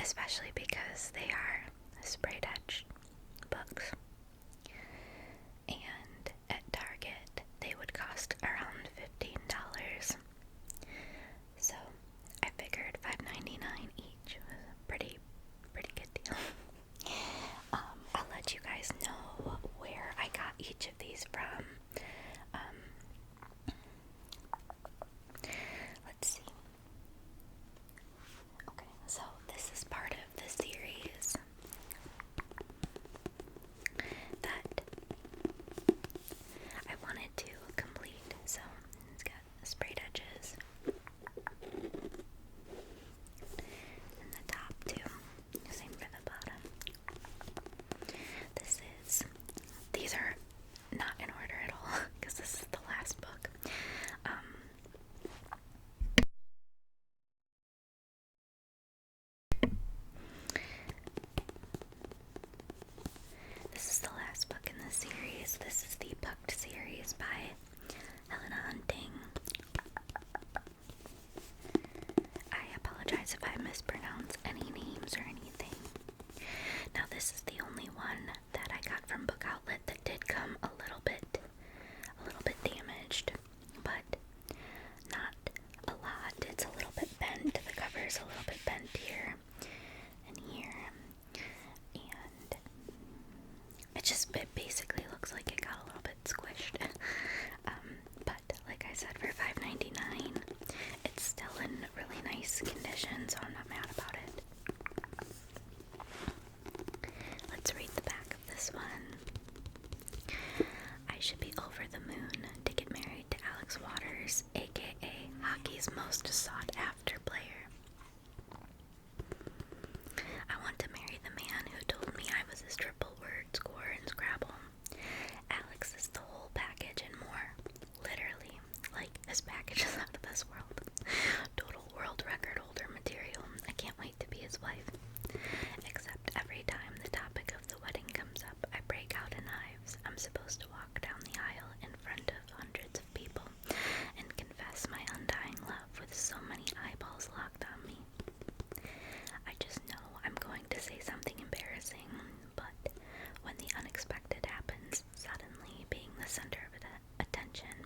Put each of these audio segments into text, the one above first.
especially because they are sprayed etched books. And at Target, they would cost around $15. So I figured $5.99 each was a pretty good deal. I'll let you guys know where I got each of these from. Let's see. Okay, so this is part of the series that I wanted to complete. So it's got sprayed edges in the top too. Same for the bottom. These are not in order at all because this is the last book. This is the last book in the series. This is the Pucked series by Helena Hunting. I apologize if I mispronounce any names or anything. Now this is the only one that I got from Book Outlet that did come a little bit damaged, but not a lot. It's a little bit bent. The cover's a little bit bent here and here, and it basically looks like it got a little bit squished. But like I said, for $5.99, it's still in really nice condition, so I'm not mad about it. Let's read the back of this one. I should be over the moon to get married to Alex Waters, aka hockey's most sought-after player. I want to marry the man who told me I was his triple word scorer in Scrabble. Alex is the whole package and more. Literally, like his package is out of this world. Total world record holder material. I can't wait to be his wife. Except every time the topic of the wedding comes up, I break out in hives. I'm supposed to walk down the aisle in front of hundreds of people and confess my undying love with so many eyeballs locked on me. I just know I'm going to say something embarrassing, but when the unexpected happens, suddenly being the center of attention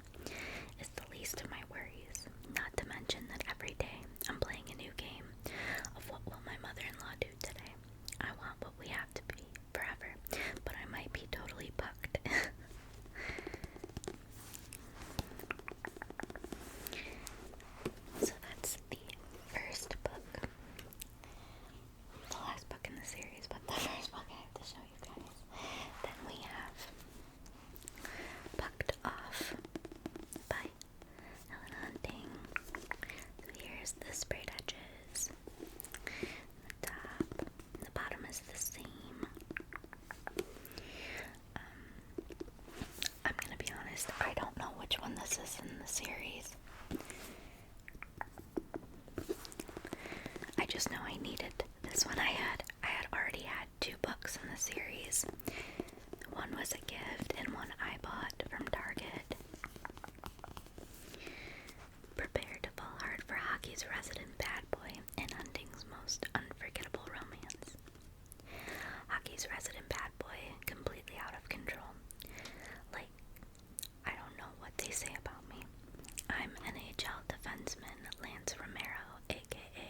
is the least of my worries. Not to mention that every day I'm playing a new game of what will my mother-in-law do today. I want what we have to be forever, but I might be totally pucked. So that's the first book. The last book in the series, but the first book I have to show you guys. Then we have Pucked Off by Helena Hunting. So here's the sprayed edges. The top, the bottom is the same. I'm gonna be honest, I don't know which one this is in the series. I just know I needed this one. I had already had 2 books in the series. One was a gift and one I bought from Target. Prepare to fall hard for hockey's resident bad boy and Hunting's most unforgettable romance. Hockey's resident bad boy, completely out of control. Like, I don't know what they say about me. I'm NHL defenseman Lance Romero, aka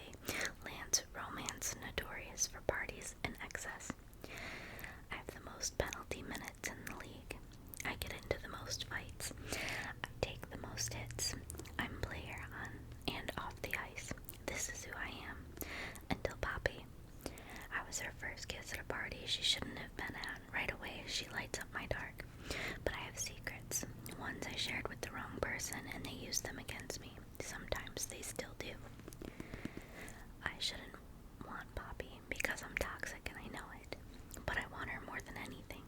Lance Romance, notorious for parties in excess. I have the most penalty minutes in the league. I get into the most fights. I take the most hits. I'm player on and off the ice. This is who I am. Until Poppy. I was her first kiss at a party she shouldn't have been at. Right away, she lights up my dark. But I have secrets. Ones I shared with the wrong person and they used them against me. Sometimes they still do. I shouldn't want Poppy because I'm toxic and I know it. But I want her more than anything.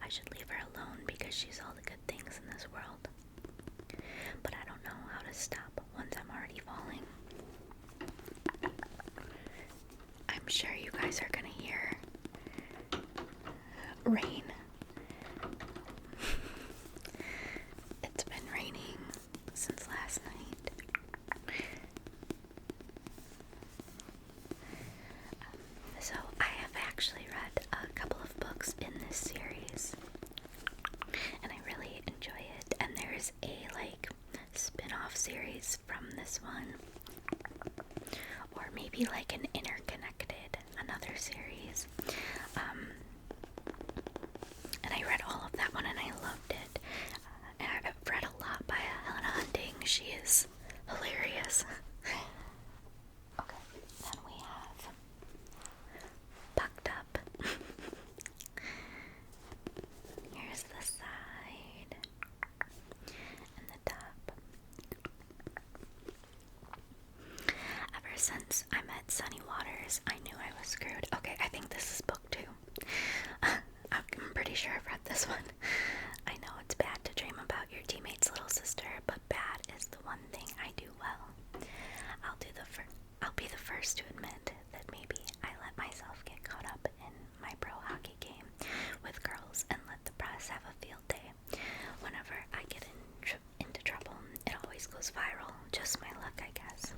I should leave her alone because she's all the good things in this world. But I don't know how to stop once I'm already falling. I'm sure you guys are gonna hear rain. It's been raining since last night. is a like spin-off series from this one, or maybe like an interconnected another series. And I read all of that one and I loved it. And I've read a lot by Helena Hunting. She is hilarious. Okay, then we have Pucked Up. Here's the side and the top. Ever since I met Sunny Waters, I knew I was screwed. Okay, I think this is book 2. I'm pretty sure I've read this one. I know it's bad to dream about your teammate's little sister, but bad is the one thing I do well. I'll be the first to admit that maybe I let myself get caught up in my pro hockey game with girls and let the press have a field day. Whenever I get into trouble, it always goes viral. Just my luck, I guess.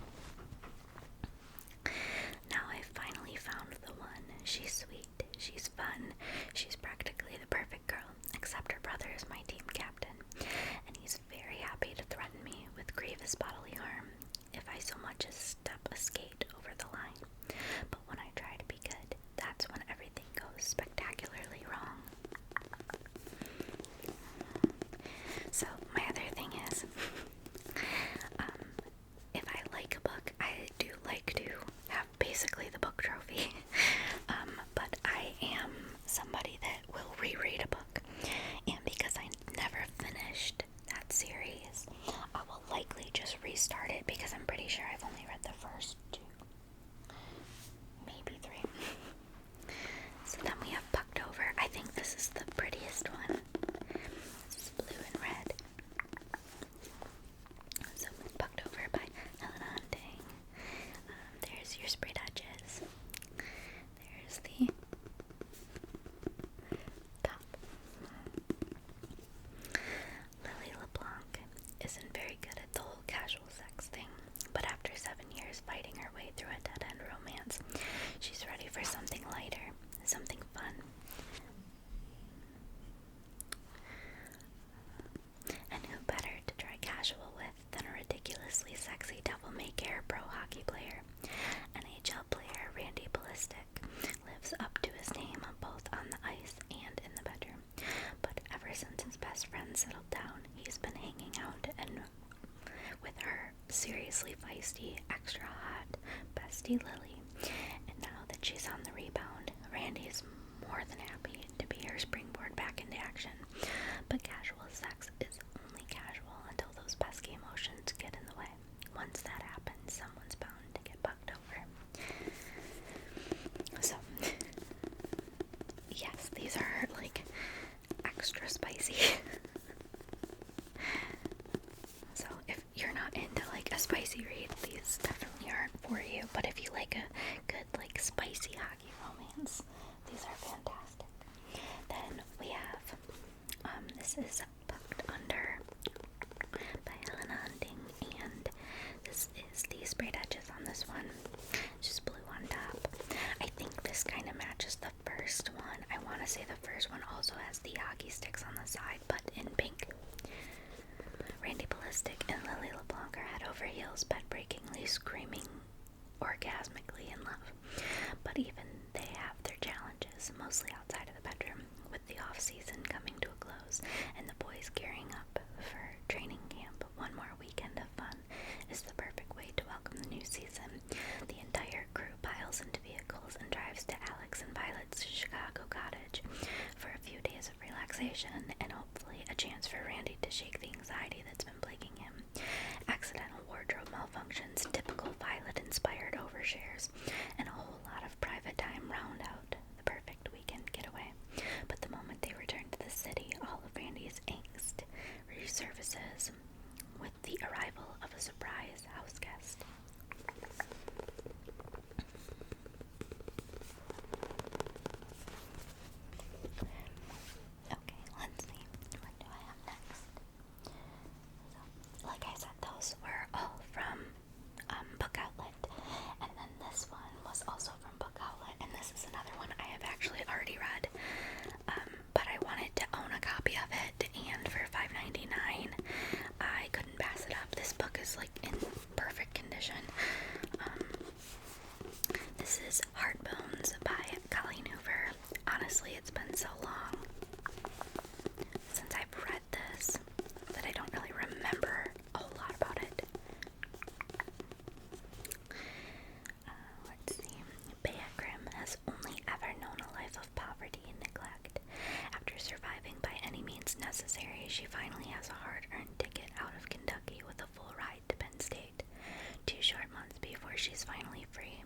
Now I've finally found the one. She's sweet, she's fun, she's practically the perfect girl, except her brother is my team captain, and he's very happy to threaten me with grievous bodily harm if I so much as step a skate over the line. But when I try to be good, that's when everything goes spectacularly wrong. So my other thing is, if I like a book, I do like to have basically the book trophy. But I am somebody that will reread a book, and because I never finished that series, I will likely just restart it because I'm pretty sure I've only read the first 2, maybe 3. So then we have Pucked Over. I think this is the prettiest one. This is blue and red. So Pucked Over by Helena Hunting. There's your sprayed edges. There's the top. Lily LeBlanc isn't very good at the whole casual sex thing, but after 7 years fighting her way through a dead-end romance, she's ready for something lighter, something fun. And who better to try casual with than a ridiculously sexy devil-may-care pro hockey player? NHL player Randy Ballistic lives up to his name both on the ice and in the bedroom. But ever since his best friend settled down, he's been hanging out and with her seriously feisty, extra hot bestie Lily. And now that she's on the rebound, Randy is more than happy to be her springboard back into action. But casual sex is only casual until those pesky emotions get in the way. Once that happens, someone's bound to get bucked over. So, yes, these are like extra spicy. So if you're not into like a spicy read, these definitely aren't for you. But if you like a good like spicy hockey romance, these are fantastic. Then we have this is Pucked Under by Helena Hunting, and this is the sprayed edges on this one, just blue on top. I think this kind of matches the first one. I want to say the first one also has the hockey sticks on the side, but in pink. Randy Ballistic and Lily LeBlanc are head over heels, bed-breakingly screaming orgasmically in love. But even they have their challenges, mostly outside of the bedroom, with the off-season coming to a close and the boys gearing up for training camp. One more weekend of fun is the perfect way to welcome the new season. The entire crew piles into vehicles and drives to Alex and Violet's Chicago cottage for a few days of relaxation and hopefully a chance for Randy to shake the anxiety that's been plaguing him. Accidental wardrobe malfunctions, typical Violet-inspired overshares, and a whole lot of private time round out the perfect weekend getaway. But the moment they return to the city, all of Randy's angst resurfaces with the arrival of a surprise house guest. Okay, let's see. What do I have next? So, like I said, those were all from Book Outlet. And then this one was so long since I've read this that I don't really remember a whole lot about it. Let's see. Bea Grimm has only ever known a life of poverty and neglect. After surviving by any means necessary, she finally has a hard-earned ticket out of Kentucky with a full ride to Penn State. 2 short months before she's finally free,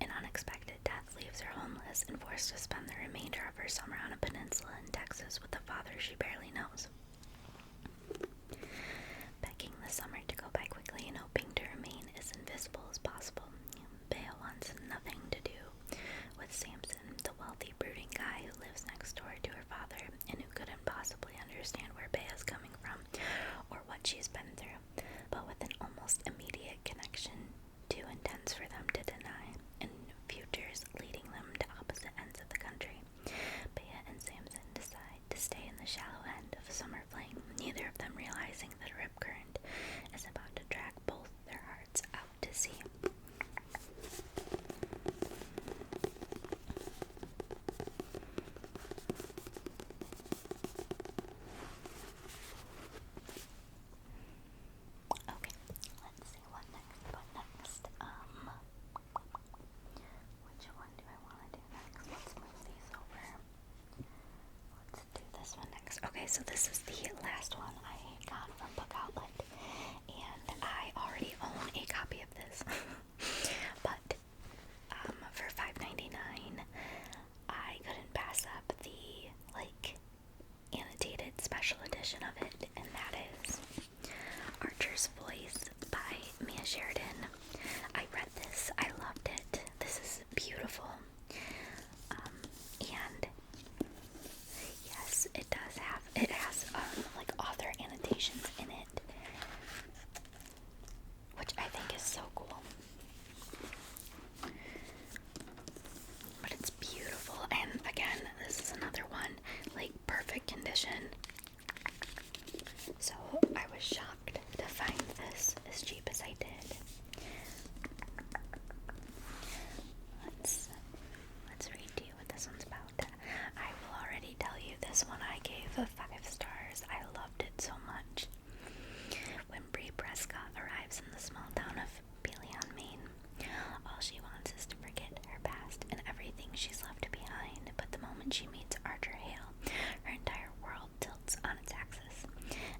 an unexpected death leaves her homeless and forced to spend the remainder of her summer on a peninsula in Texas with a father she barely knows. Begging the summer to go by quickly and hoping to remain as invisible as possible, Bea wants nothing to do with Samson, the wealthy, brooding guy who lives next door to her father and who couldn't possibly understand where Bea's coming from or what she's been through, but with an almost immediate connection too intense for them to deny, and futures leading them to opposite ends of the country. Bea and Samson decide to stay in the shallow end of a summer fling, neither of them realizing that a rip current is about to drag both their hearts out to sea. Okay, let's see what next. Which one do I want to do next? Let's move these over. Let's do this one next. Okay, so this is the last one I got from Book Outlet, and I already own a copy of this. But for $5.99, I couldn't pass up the annotated special edition of it, and that is Archer's Voice by Mia Sheridan. I read this. I loved it. This is beautiful. And yes, it has author annotations in it, which I think is so cool. But it's beautiful, and again, this is another one, perfect condition. So I was shocked to find this as cheap as I did. Let's read to you what this one's about. I will already tell you this one I gave 5 stars. I loved it so much. When Bree Prescott arrives in the small town of Pelion, Maine, all she wants is to forget her past and everything she's left behind. But the moment she meets Archer Hale, her entire world tilts on its axis,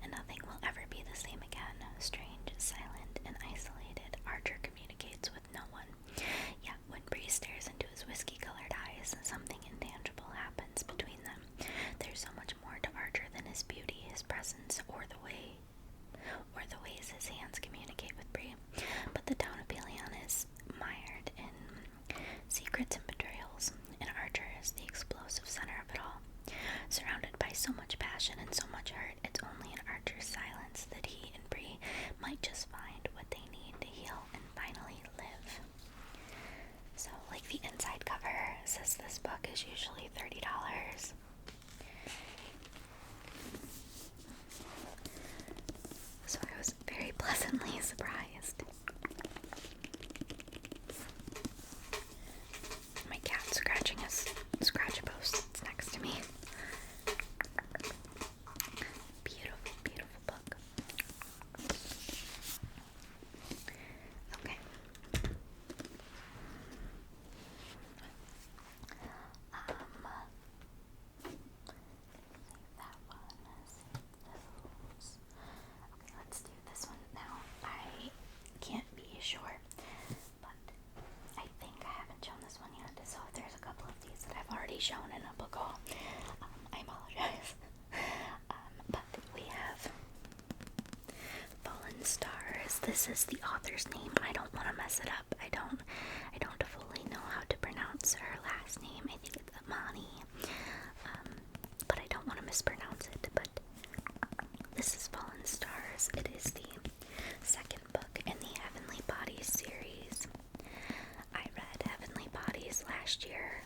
and nothing will ever be the same again. Strange, silent, and isolated, Archer communicates with no one. Yet when Bree stares into his whiskey-colored eyes, something intangible happens between them. There's so much more to Archer than his beauty, his presence, or the ways his hands communicate with Bree. But the town of Pelion is mired in secrets and betrayals, and Archer is the explosive center of it all. Surrounded by so much passion and so much hurt, it's only in Archer's silence that he and Bree might just find what they need to heal and finally live. So, the inside cover says this book is usually $30. So I was very pleasantly surprised. My cat scratching a scratch post that's next to me. Beautiful, beautiful book. Okay. That one. Those. Okay, let's do this one now. I can't be sure, but I think I haven't shown this one yet. So if there's a couple of these that I've already shown in a book haul, I apologize. But we have Fallen Stars. This is the author's name. I don't want to mess it up. I don't fully know how to pronounce her last name. I think it's Amani. But I don't want to mispronounce it. But this is Fallen Stars. It is the second book in the Heavenly Bodies series. I read Heavenly Bodies last year.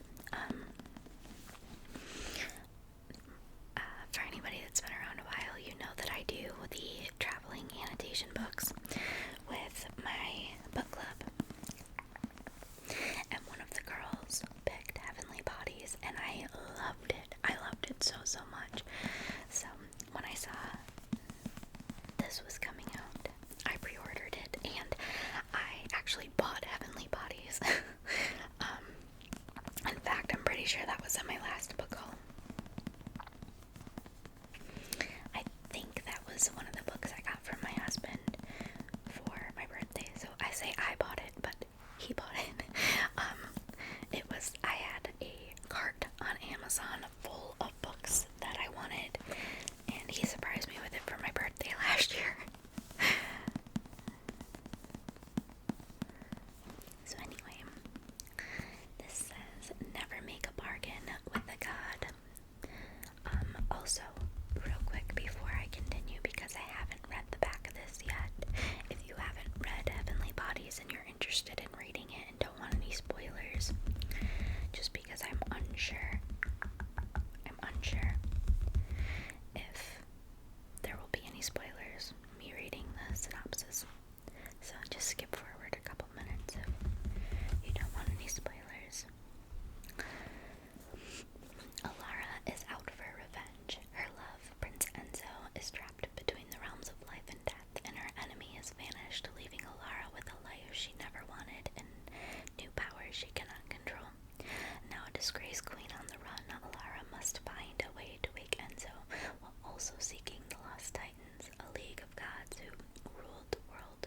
For anybody that's been around a while, you know that I do the traveling annotation books with my book club. And one of the girls picked Heavenly Bodies, and I loved Amazon full of books that I wanted, and he surprised me with it for my birthday last year. So anyway, this says, never make a bargain with a god. Also, real quick before I continue, because I haven't read the back of this yet, if you haven't read Heavenly Bodies and you're interested in reading it and don't want any spoilers, just because I'm unsure if there will be any spoilers, me reading the synopsis. So just skip forward a couple minutes if you don't want any spoilers. Alara is out for revenge. Her love, Prince Enzo, is trapped between the realms of life and death, and her enemy has vanished, leaving Alara with a life she never wanted and new powers she cannot control. Now a disgraced queen on the run, Alara must find a way to wake Enzo, while also seeking the Lost Titans, a league of gods who ruled the world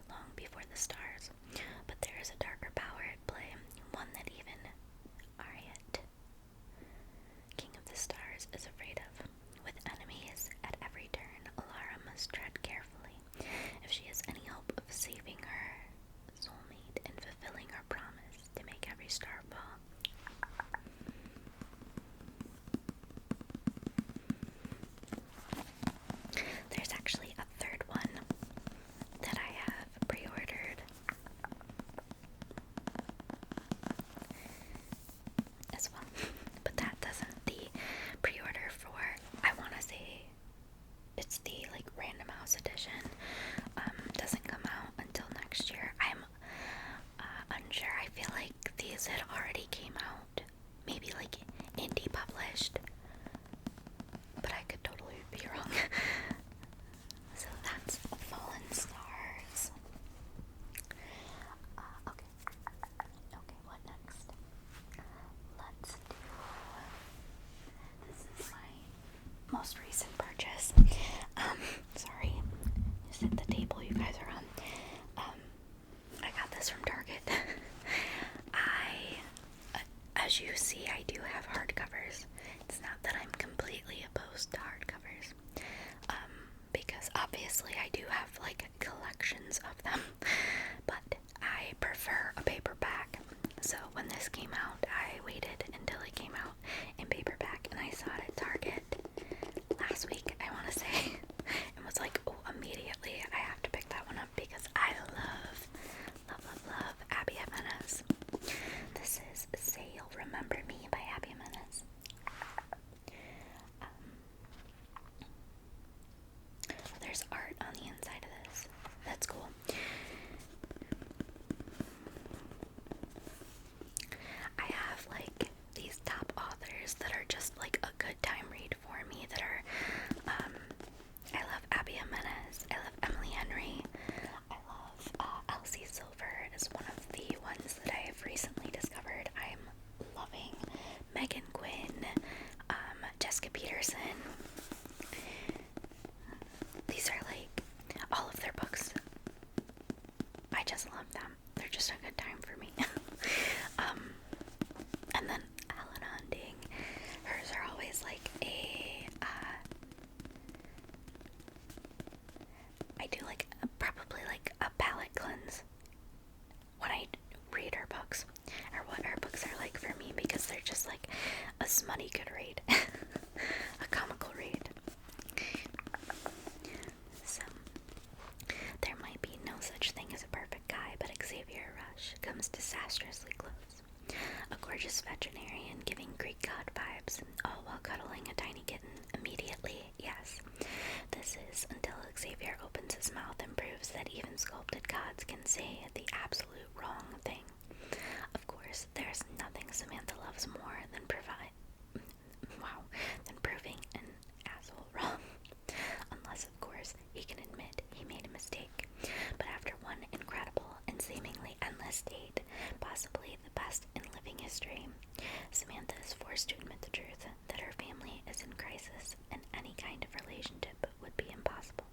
long before the stars. But there is a darker power at play, one that even Ariat, King of the Stars, is afraid of. With enemies at every turn, Alara must tread carefully if she has any hope of saving her soulmate and fulfilling her promise to make every star fall. There's actually a third one that I have pre-ordered as well, but that doesn't, the pre-order for, I want to say it's the like Random House edition, doesn't come out until next year. I'm unsure. I feel like these had already came out, maybe like indie published, but I could totally be wrong. So that's Fallen Stars. Okay, what next? Let's do, this is my most recent purchase. Sorry, just at the table you guys are on. I got this from Target. As you see, I do have hardcovers. It's not that I'm completely opposed to hardcovers, because obviously I do have like collections of them, but I prefer a paperback. So when this came out, I waited until it came out in paperback, and I saw it at Target last week, I want to say, and was like, oh, immediately I have to pick that one up because I love Abby Jimenez. This is Say You'll Remember Me by Abby Jimenez. There's art on the inside of this. That's cool. I have like these top authors that are just like a good time read for me that are, I love Abby Jimenez, I love Emily Henry, I love Elsie Silver is one of the ones that I have recently discovered I'm loving. Megan Quinn, Jessica Peterson. These are like all of their books. I just love them. They're just a good time for me. And then Helen Hunting, hers are always like I do like probably like a palate cleanse when I read her books, or what her books are like for me, because they're just like a smutty good read, a comical read. So, there might be no such thing as a perfect guy, but Xavier Rush comes disastrously close. A gorgeous veterinarian giving Greek god vibes, all while cuddling a tiny kitten immediately, yes. This is until Xavier opens his mouth and proves that even sculpted gods can say the absolute wrong thing. Of course, there's nothing Samantha loves more than proving an asshole wrong. Unless, of course, he can admit he made a mistake. But after one incredible and seemingly endless date, possibly the best in living history, Samantha is forced to admit the truth that her family is in crisis and any kind of relationship would be impossible.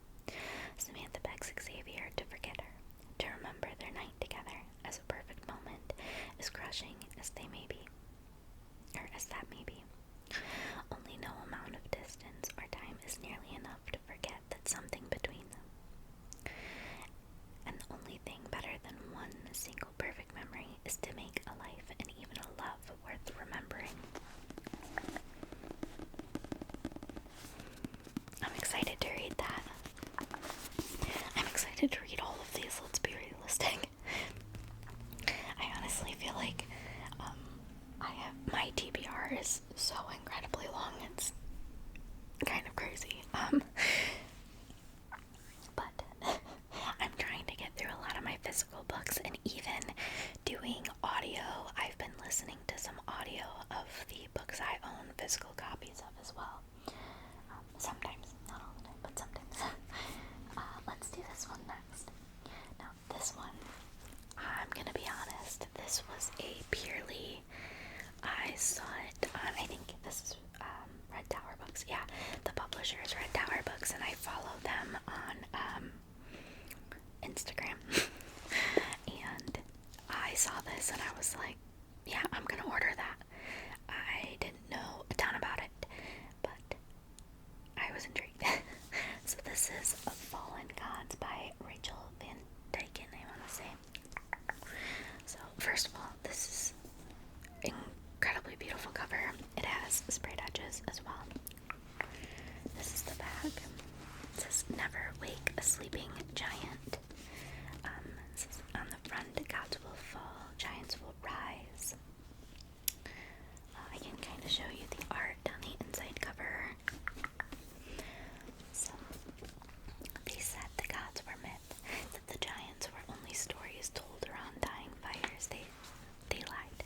Samantha begs Xavier to forget her, to remember their night together, as a perfect moment, as crushing as they may be, or as that may be. Only no amount of distance or time is nearly enough to forget that something between them. And the only thing better than one single perfect memory is to make a life and even a love worth remembering. I'm excited to read that. I'm excited to read all of these, let's be realistic. I honestly feel like my TBR is so incredibly long, it's kind of crazy. But I'm trying to get through a lot of my physical books, and even doing audio. I've been listening to some audio of the books I own physical copies of as well. Sometimes, not all the time, but sometimes. Let's do this one next. Now, this one, I'm gonna be honest, this was a purely, I saw it on, I think this is Red Tower Books. Yeah, the publisher is Red Tower Books, and I follow them on Instagram. And I saw this and I was like, yeah, I'm gonna order that. I didn't know a ton about it, but I was intrigued. So this is Fallen Gods by Rachel Van Dyken, I want to say. So first of all, this is incredibly beautiful cover. It has sprayed edges as well. This is the back. It says, "Never wake a sleeping giant." It says, on the front, "Gods will fall, giants will rise." I can kind of show you the art on the inside cover. So, they said the gods were myth, that the giants were only stories told around dying fires. They lied.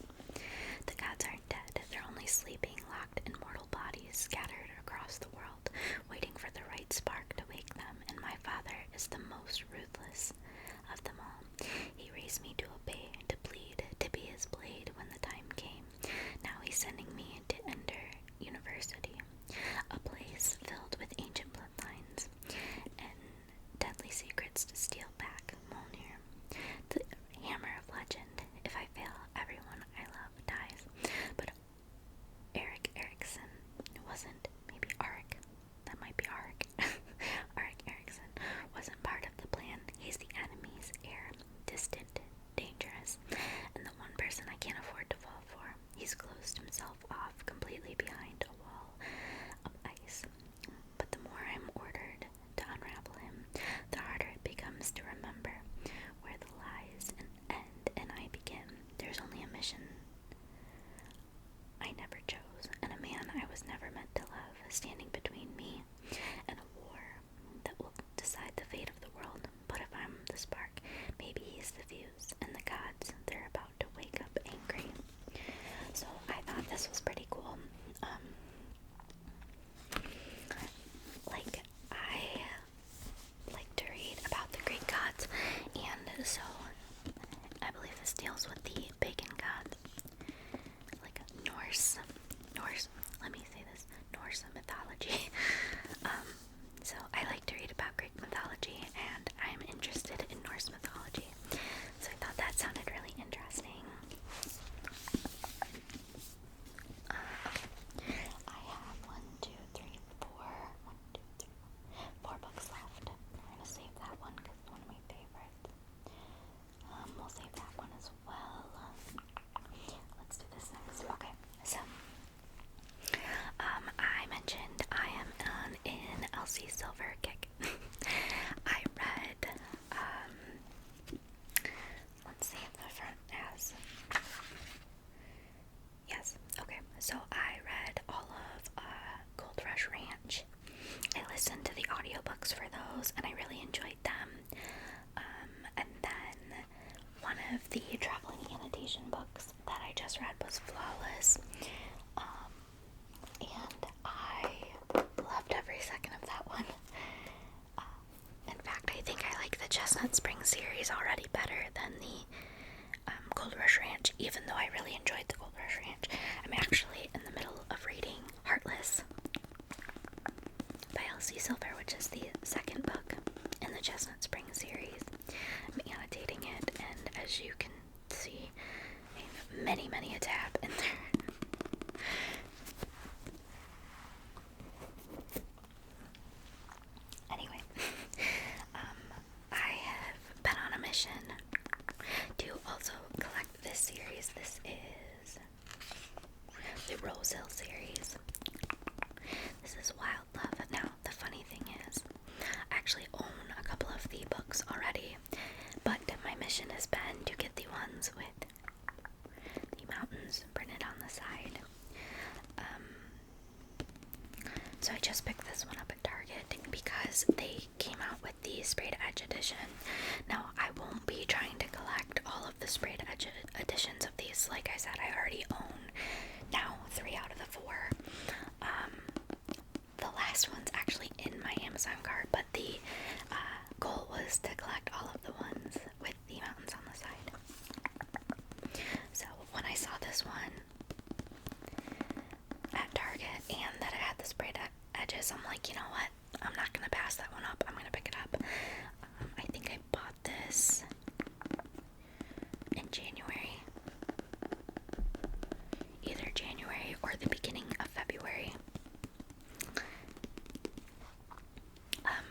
The gods aren't dead, they're only sleeping, locked in mortal bodies, scattered across the world, waiting for the right spark to wake them, and my father is the most ruthless of them all. He raised me to obey, to bleed, to be his blade when the time came. Now he's sending me to enter university, a place filled with ancient bloodlines and deadly secrets to steal back Mjolnir, the hammer of legend. If I fail, everyone I love dies. But Eric Erickson wasn't, maybe Arik, that might be Arik. Arik Erickson wasn't part of the plan. He's the enemy's heir, distant, dangerous, and the one person I can't afford to fall for. He's closed himself off completely behind a wall of ice. But the more I'm ordered to unravel him, the harder it becomes to remember where the lies end and I begin. There's only a mission I never chose, and a man I was never meant to love, standing between me and a war that will decide the fate of the world. But if I'm the spark, maybe he's the fuse, and the gods, they're about to wake up angry. So I thought this was pretty cool. I like to read about the Greek gods, and so I believe this deals with the pagan gods, like Norse, let me say this, Norse mythology. So I like to read about Greek mythology, and I'm interested in Norse mythology, so I thought that sounded really interesting. Okay, I have 4 books left. We're gonna save that one because it's one of my favorites. We'll save that one as well. Let's do this next. Okay, so I mentioned I am on an Elsie Silver kick. I read, let's see if the front has, yes, okay, so I read all of Gold Rush Ranch. I listened to the audiobooks for those, and I really enjoyed them. And then one of the traveling annotation books that I just read was Flawless. And I loved every second of that one. In fact, I think I like the Chestnut Springs series already better than the Gold Rush Ranch, even though I really enjoyed the Gold Rush Ranch. I'm actually in the middle of reading Heartless by Elsie Silver, which is the second book in the Chestnut Springs series. I'm annotating it, and as you can see, I have many a tab in there. magnet on the side. So I just picked this one up at Target because they came out with the sprayed edge edition. Now, I won't be trying to collect all of the sprayed edge editions of these. Like I said, I already own now 3 out of the 4. The last one's actually in my Amazon cart, but the goal was to collect all of the ones with the mountains on the side. So when I saw this one at Target and that it had the sprayed edges, I'm like, you know what? I'm not gonna pass that one up. I'm gonna pick it up. I think I bought this in January, either January or the beginning of February.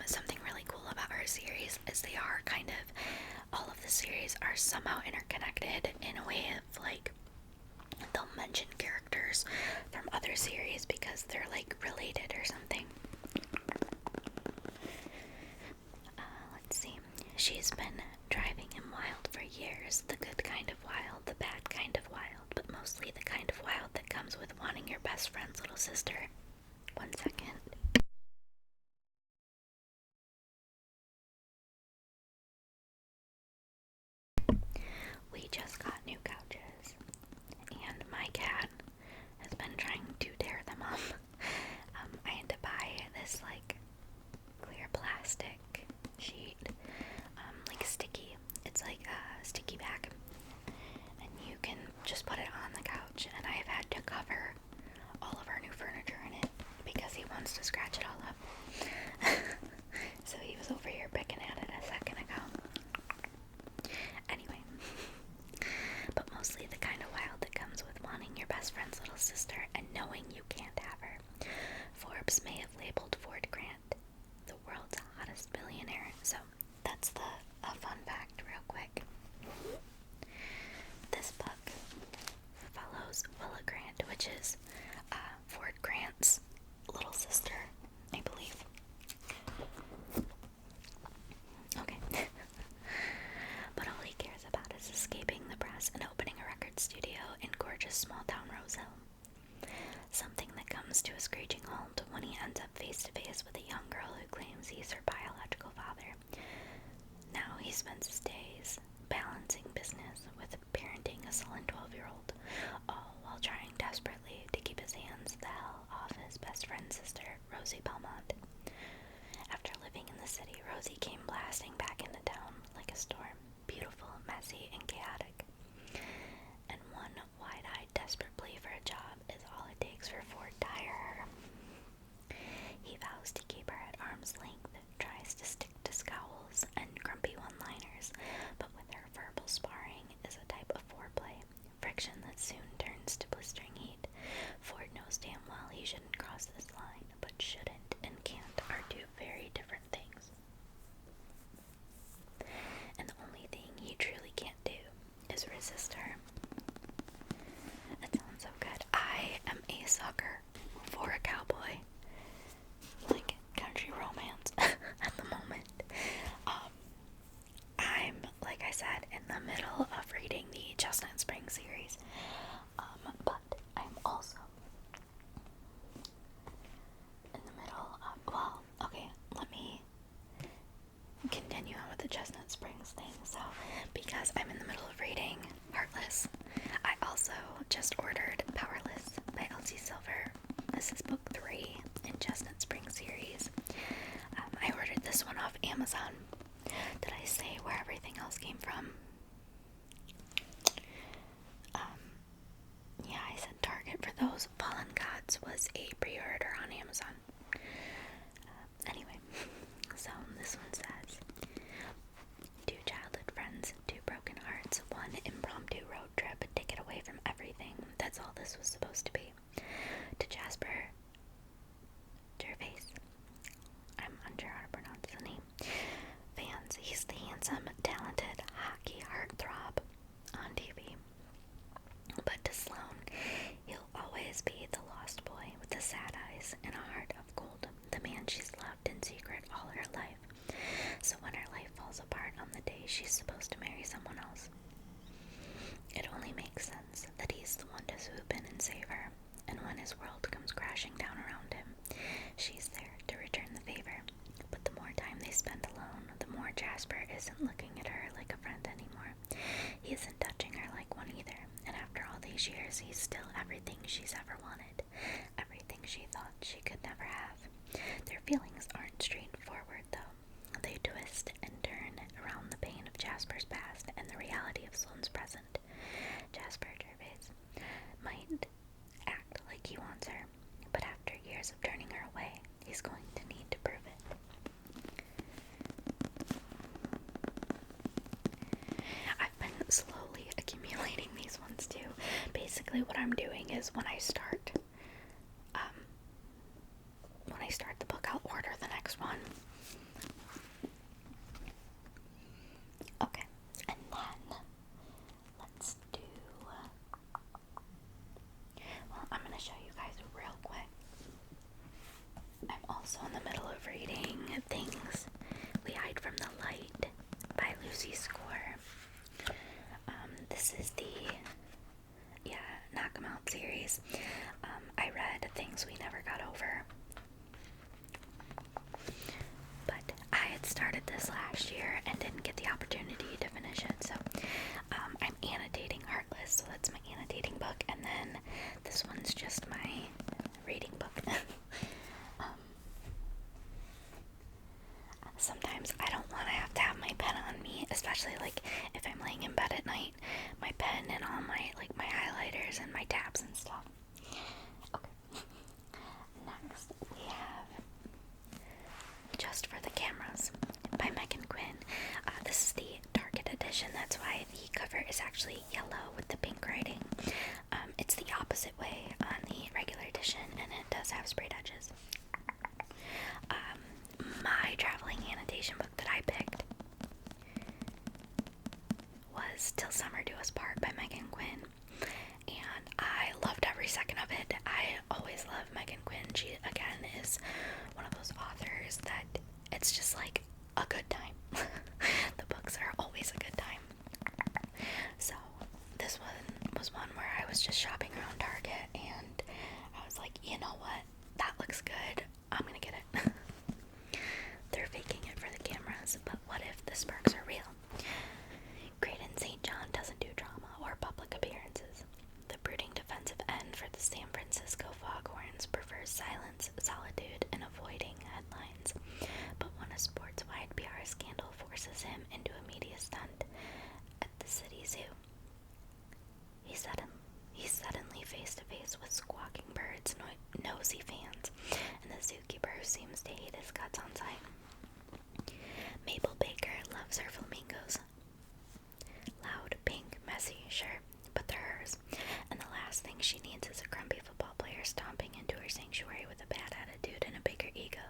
Something really cool about our series is they are kind of, all of the series are somehow interconnected in a way of like, they'll mention characters from other series because they're like related or something. Let's see. She's been driving him wild for years. The good kind of wild, the bad kind of wild, but mostly the kind of wild that comes with wanting your best friend's little sister. 1 second. We just got new couches, and my cat has been trying to tear them up. I had to buy this like clear plastic sheet, like sticky. It's like a sticky back, and you can just put it on the couch. And I've had to cover all of our new furniture in it because he wants to scratch it all up. So he was over here picking at it a second ago. Anyway, but mostly the kind of wild that comes with wanting your best friend's little sister and knowing you can't have her. Forbes may have labeled Ford Grant the world's hottest billionaire. So that's a fun fact real quick. This book follows Willa Grant, which is Ford Grant's little sister, I believe. Okay. But all he cares about is escaping the press and opening a record studio in gorgeous small-town Rose Hill. Something that comes to a screeching halt when he ends up face-to-face with a young girl who claims he's her biological father. Now he spends his days balancing business with parenting a sullen 12-year-old, all while trying desperately to keep his hands the hell off his best friend's sister, Rosie Belmont. After living in the city, Rosie came blasting back into town like a storm, beautiful, messy, and chaotic. And one wide-eyed, desperate plea for a job is all it takes for Ford to hire her. He vows to keep her at arm's length, tries to stick to scowls and grumpy one-liners, but with her verbal sparring is a type of foreplay, friction that soon turns to blistering heat. Ford knows damn well he shouldn't cross this line, but shouldn't and can't are two very different things. And the only thing he truly can't do is resist her. That sounds so good. I am a sucker for a cowboy, like country romance at the moment. I'm, like I said, in the middle of reading the Chestnut Spring series, but I'm also in the middle of, well, okay, let me continue on with the Chestnut Springs thing. So, because I'm in the middle of reading Heartless, I also just ordered Powerless by Elsie Silver. This is book 3 in Chestnut Spring series. I ordered this one off Amazon. Did I say where everything else came from? Yeah, I said Target for those. Fallen Gods was a pre-order on Amazon. Anyway, so this one says, 2 childhood friends, 2 broken hearts, 1 impromptu road trip to get away from everything. That's all this was supposed to be. To Jasper Gervais. I'm unsure how to pronounce the name. Fans, he's the handsome, talented hockey heartthrob on TV. But to Sloane, he'll always be the lost boy with the sad eyes and a heart of gold, the man she's loved in secret all her life. So when her life falls apart on the day she's supposed to marry someone else, it only makes sense that he's the one to swoop in years, he's still everything she's ever wanted, everything she thought she could never have. Their feelings aren't straightforward, though. They twist and turn around the pain of Jasper's past and the reality of Sloane's present. Jasper Gervais might act like he wants her, but after years of turning her away, he's going to need to prove it. I've been slowly accumulating these ones too. Basically what I'm doing is when I start the book, I'll order the next one. Okay, and then let's do, well, I'm going to show you guys real quick. I'm also in the middle of reading Things We Hide from the Light by Lucy Score. This is the, Knock 'em Out series. I read Things We Never Got Over, but I had started this last year and didn't get the opportunity to finish it, so I'm annotating Heartless, so that's my annotating book, and then this one's just my reading book. Sometimes I don't want to have my pen on me, especially like if I'm laying in bed at night, my pen and all my highlighters and my tabs and stuff. Okay. Next we have Just for the Cameras by Megan Quinn. This is the Target edition, that's why the cover is actually yellow with the pink writing. It's the opposite way on the regular edition, and it does have sprayed edges. My traveling annotation book that I picked was Till Summer Do Us Part by Megan Quinn, and I loved every second of it. I always love Megan Quinn. She, again, is one of those authors that it's just like a good time. The books are always a good time. So this one was one where I was just shopping around Target, and I was like, you know what? That looks good. I'm gonna get it. They're faking it for the cameras, but what if the sparks are real? Graydon St. John doesn't do drama or public appearances. The brooding defensive end for the San Francisco Foghorns prefers silence, solitude, and avoiding headlines. But when a sports-wide PR scandal forces him into a media stunt at the city zoo, he's suddenly face to face with squawking birds, nosy fans, and the zookeeper who seems to hate his guts on sight. Mabel Baker loves her flamingos. Loud, pink, messy, sure, but they're hers. And the last thing she needs is a grumpy football player stomping into her sanctuary with a bad attitude and a bigger ego.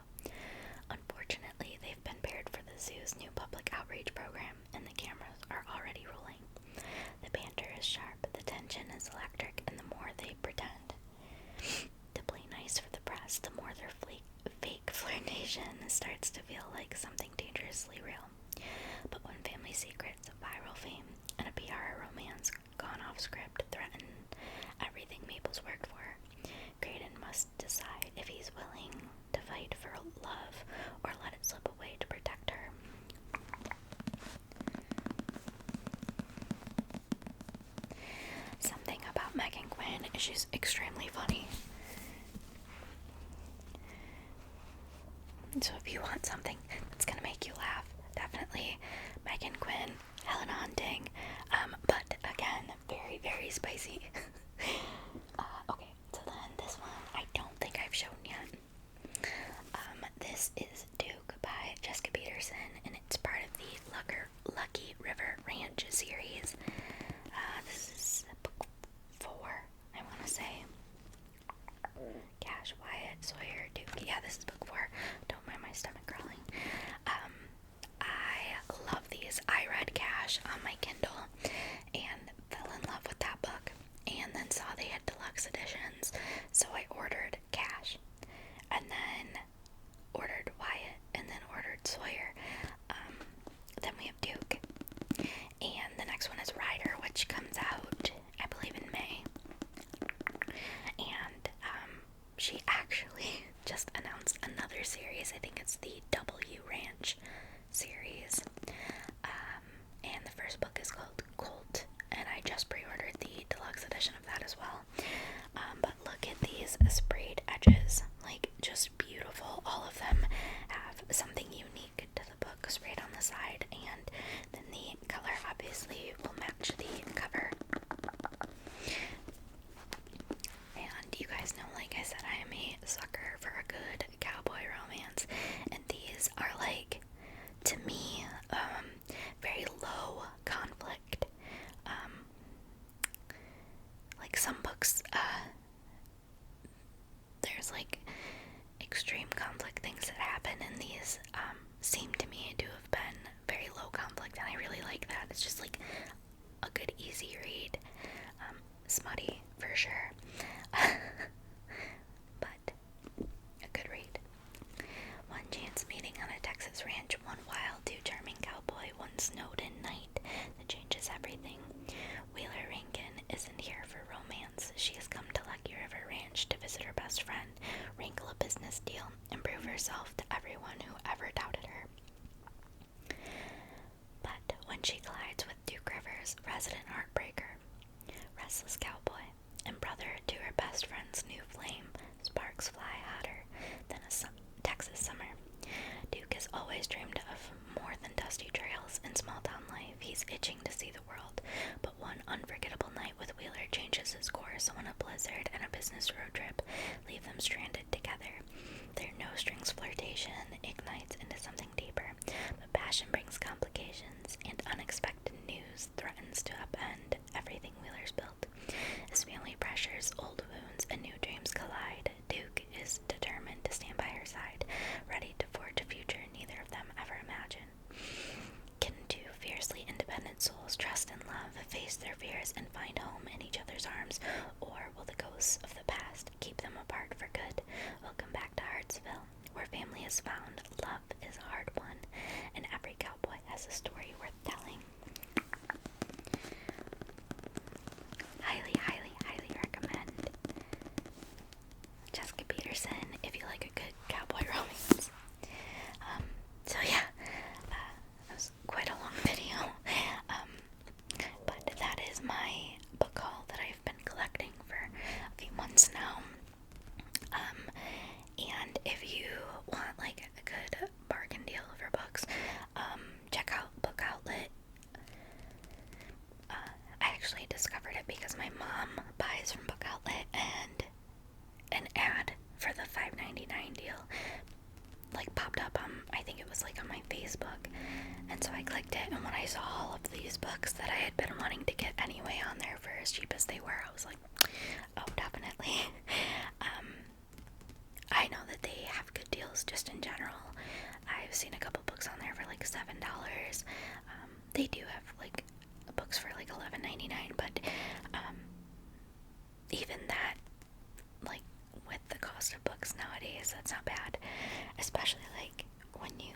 Unfortunately, they've been paired for the zoo's new public outreach program, and the cameras are already rolling. The banter is sharp, the tension is electric, and the more they pretend to play nice for the press, the more their fake flirtation starts to feel like something dangerously real. But when family secrets, viral fame, and a PR romance gone off script threaten everything Mabel's worked for, Graydon must decide if he's willing to fight for love or let it slip away to protect her. Something about Megan Quinn is she's extremely funny. So if you want something that's gonna make you laugh, definitely Megan Quinn, Helen Hunting, but again, very, very spicy. Okay, so then this one I don't think I've shown yet. This is Duke by Jessica Peterson, and it's part of the Lucky River Ranch series. This is book 4, I want to say. Cash, Wyatt, Sawyer, Duke. Yeah, this is book 4. Don't mind my stomach growling. I love these. I read Cash on my Kindle and fell in love with that book, and then saw they had deluxe editions, so I ordered Cash, and then ordered Wyatt, and then ordered Sawyer. Then we have Duke, and the next one is Ryder, which comes out, I believe, in May. And she actually just announced another series. I think it's the W Ranch series. And the first book is called Colt, and I just pre-ordered the deluxe edition of that as well. But look at these sprayed edges, like just beautiful. All of them have something unique to the book sprayed on the side, and then the color obviously will match the cover. And you guys know, like I said, I am a sucker for a good cowboy romance, and these are like, to me, very low conflict. Like some books, there's like extreme conflict things that happen, and these seem to me to have been very low conflict, and I really like that. It's just like a good easy read. Smutty for sure, but a good read. One chance meeting on a Texas ranch, one wild, too charming cowboy, one snowed-in night that changes everything. Wheeler Rankin isn't here for romance. She has come to Lucky River Ranch to visit her best friend, wrinkle a business deal, and prove herself to everyone who ever doubted her. But when she collides with Duke Rivers, resident heartbreaker, restless cowboy, and brother to her best friend's new flame, sparks fly hotter than a Texas summer. Duke has always dreamed of more than dusty trails and small-town life. He's itching to see the world, but one unforgettable night with Wheeler changes his course when a blizzard and a business road trip leave them stranded together. Their no-strings flirtation ignites into something deeper, but passion brings complications, and unexpected news threatens to upend everything Wheeler's built. As family pressures, old wounds, and new dreams collide, Duke is determined to stand by her side, ready to forge a future neither of them ever imagined. Can two fiercely independent souls trust in love, face their fears, and find home in each other's arms, or will the ghosts of the past keep them apart for good? Welcome back to Hartsville, where family is found, love is a hard one, and every cowboy has a story worth telling. Highly, highly, highly recommend Jessica Peterson if you like a good cowboy romance. So yeah, that was quite a long video, but that is my book haul that I've been collecting for a few months now. And if you want like a good bargain deal for books, check out Book Outlet. I actually discovered it because my mom buys from Book Outlet, and an ad for the $5.99 deal like popped up on, I think it was like on my Facebook, and so I clicked it, and when I saw all of these books that I had been wanting to get anyway on there for as cheap as they were, I was like, oh, definitely. I know that they have good deals just in general. I've seen a couple books on there for like $7. They do have like books for like $11.99, but even that, like with the cost of books nowadays, that's not bad. Especially like when you